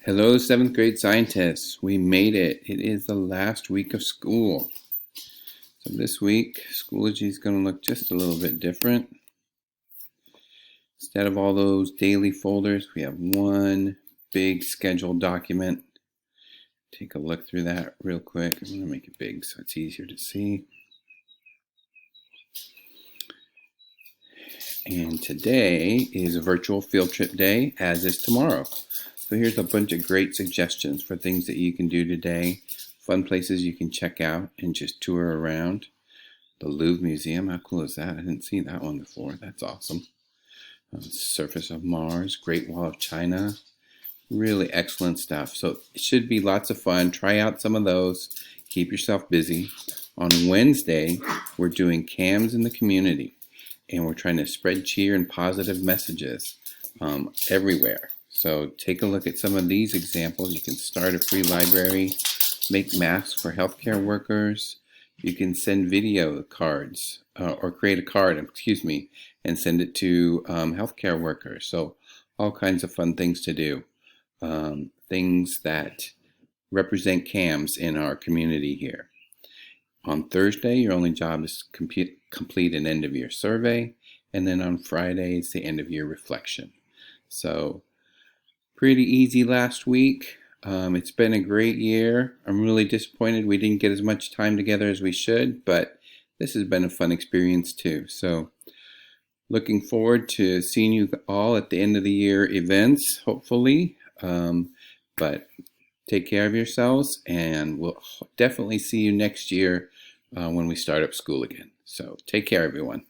Hello, seventh grade scientists. We made it. It is the last week of school. So this week, Schoology is going to look just a little bit different. Instead of all those daily folders, we have one big scheduled document. Take a look through that real quick. I'm going to make it big so it's easier to see. And today is a virtual field trip day, as is tomorrow. So here's a bunch of great suggestions for things that you can do today. Fun places you can check out and just tour around. The Louvre Museum, how cool is that? I didn't see that one before. That's awesome. Surface of Mars, Great Wall of China. Really excellent stuff. So it should be lots of fun. Try out some of those. Keep yourself busy. On Wednesday, we're doing CAMs in the community. And we're trying to spread cheer and positive messages everywhere. So take a look at some of these examples. You can start a free library, make masks for healthcare workers. You can send video cards or create a card, and send it to healthcare workers. So all kinds of fun things to do. Things that represent CAMs in our community here. On Thursday, your only job is to complete an end-of-year survey, and then on Friday, it's the end-of-year reflection. So, pretty easy last week. It's been a great year. I'm really disappointed we didn't get as much time together as we should, but this has been a fun experience too. So, looking forward to seeing you all at the end of the year events, hopefully. But take care of yourselves, and we'll definitely see you next year when we start up school again. So take care, everyone.